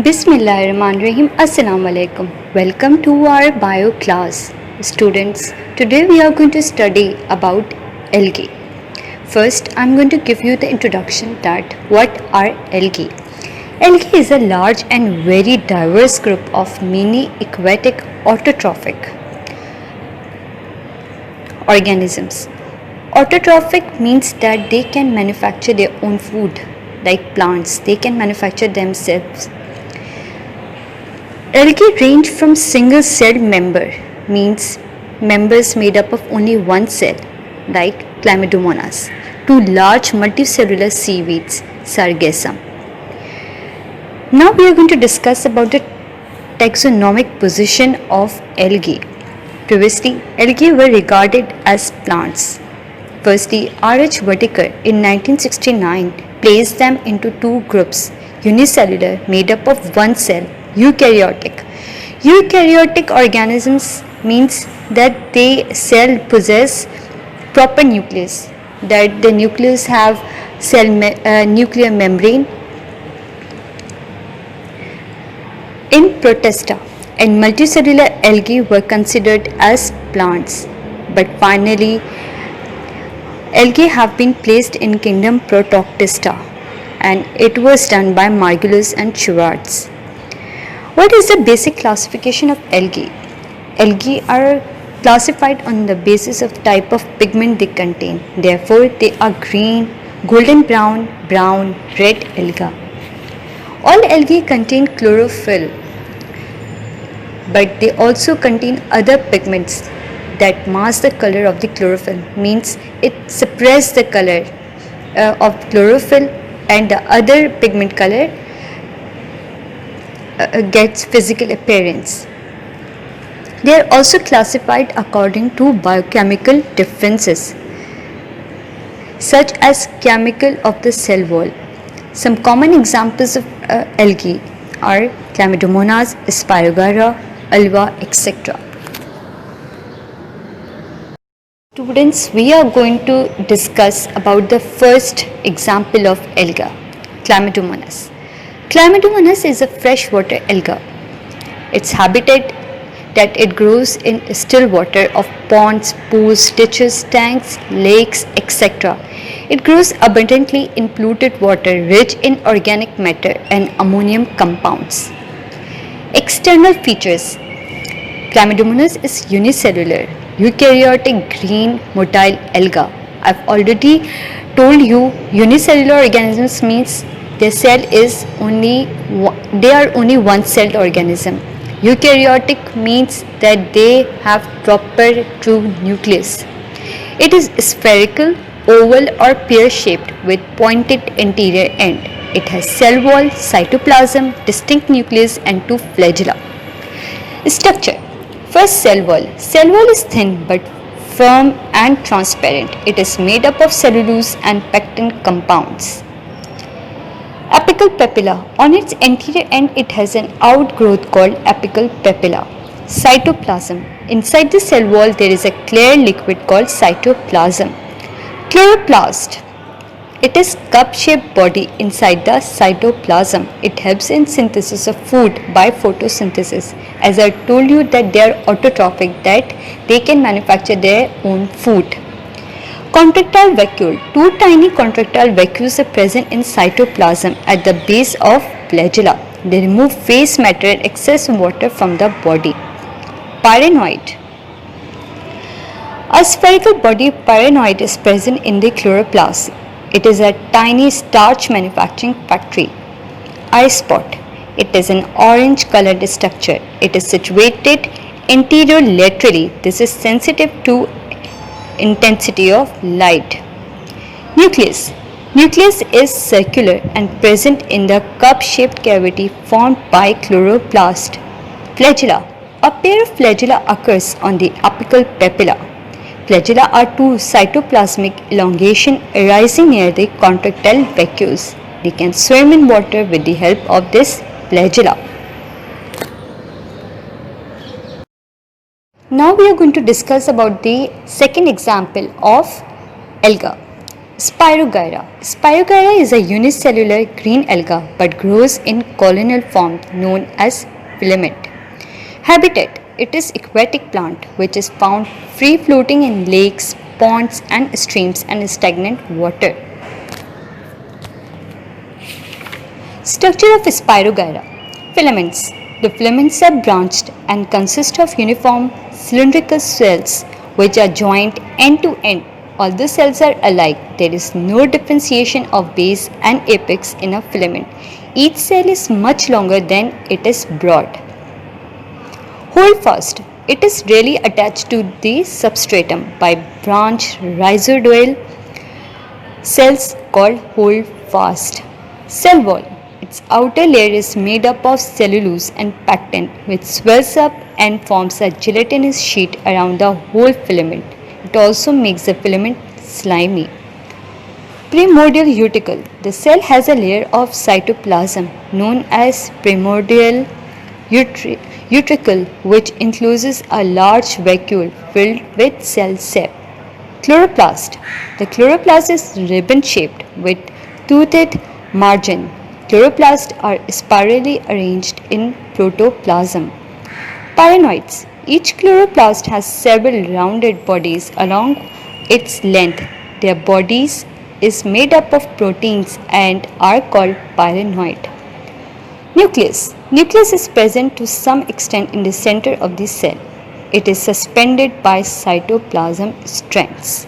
Bismillahirrahmanirrahim. Assalamu alaikum. Welcome to our bio class. Students, today we are going to study about algae. First, I'm going to give you the introduction that what are algae. Algae is a large and very diverse group of mini aquatic autotrophic organisms. Autotrophic means that they can manufacture their own food, like plants. They can manufacture themselves. Algae range from single-celled means members made up of only one cell, like Chlamydomonas, to large multicellular seaweeds, Sargassum. Now we are going to discuss about the taxonomic position of algae. Previously, algae were regarded as plants. Firstly, R.H. Whitaker in 1969 placed them into two groups, unicellular made up of one cell, eukaryotic. Eukaryotic organisms means that they cell possess proper nucleus, that the nucleus have nuclear membrane. In Protista and multicellular algae were considered as plants, but finally algae have been placed in kingdom Protoctista, and it was done by Margulis and Schwartz. What is the basic classification of algae? Algae are classified on the basis of type of pigment they contain. Therefore, they are green, golden brown, brown, red alga. All algae contain chlorophyll, but they also contain other pigments that mask the color of the chlorophyll, means it suppresses the color of chlorophyll, and the other pigment color gets physical appearance. They are also classified according to biochemical differences, such as chemical of the cell wall. Some common examples of algae are Chlamydomonas, Spirogyra, Alba, etc. Students, we are going to discuss about the first example of alga, Chlamydomonas. Chlamydomonas is a freshwater alga. Its habitat that it grows in still water of ponds, pools, ditches, tanks, lakes, etc. It grows abundantly in polluted water rich in organic matter and ammonium compounds. External features. Chlamydomonas is unicellular, eukaryotic green motile alga. I've already told you unicellular organisms means their cell is they are only one celled organism. Eukaryotic means that they have proper true nucleus. It is spherical, oval or pear shaped with pointed anterior end. It has cell wall, cytoplasm, distinct nucleus and two flagella. Structure. First, cell wall. Cell wall is thin but firm and transparent. It is made up of cellulose and pectin compounds. Apical papilla. On its anterior end, it has an outgrowth called apical papilla. Cytoplasm. Inside the cell wall, there is a clear liquid called cytoplasm. Chloroplast. It is cup-shaped body inside the cytoplasm. It helps in synthesis of food by photosynthesis. As I told you that they are autotrophic, that they can manufacture their own food. Contractile vacuole. Two tiny contractile vacuoles are present in cytoplasm at the base of flagella. They remove waste matter and excess water from the body. Pyrenoid. A spherical body pyrenoid is present in the chloroplast. It is a tiny starch manufacturing factory. Eye spot. It is an orange colored structure. It is situated anterior laterally. This is sensitive to intensity of light. Nucleus. Nucleus is circular and present in the cup-shaped cavity formed by chloroplast. Flagella. A pair of flagella occurs on the apical papilla. Flagella are two cytoplasmic elongation arising near the contractile vacuoles. They can swim in water with the help of this flagella. Now we are going to discuss about the second example of alga. Spirogyra. Spirogyra is a unicellular green alga but grows in colonial form known as filament. Habitat. It is aquatic plant which is found free floating in lakes, ponds and streams and stagnant water. Structure of Spirogyra. Filaments. The filaments are branched and consist of uniform cylindrical cells which are joined end to end. Although cells are alike, there is no differentiation of base and apex in a filament. Each cell is much longer than it is broad. Holdfast. It is rarely attached to the substratum by branch rhizoidal cells called holdfast. Cell wall. Its outer layer is made up of cellulose and pectin which swells up and forms a gelatinous sheet around the whole filament. It also makes the filament slimy. Primordial cuticle. The cell has a layer of cytoplasm known as primordial cuticle which encloses a large vacuole filled with cell sap. Chloroplast. The chloroplast is ribbon shaped with toothed margin. Chloroplasts are spirally arranged in protoplasm. Paranoids. Each chloroplast has several rounded bodies along its length. Their bodies is made up of proteins and are called paranoid. Nucleus. Nucleus is present to some extent in the center of the cell. It is suspended by cytoplasm strands.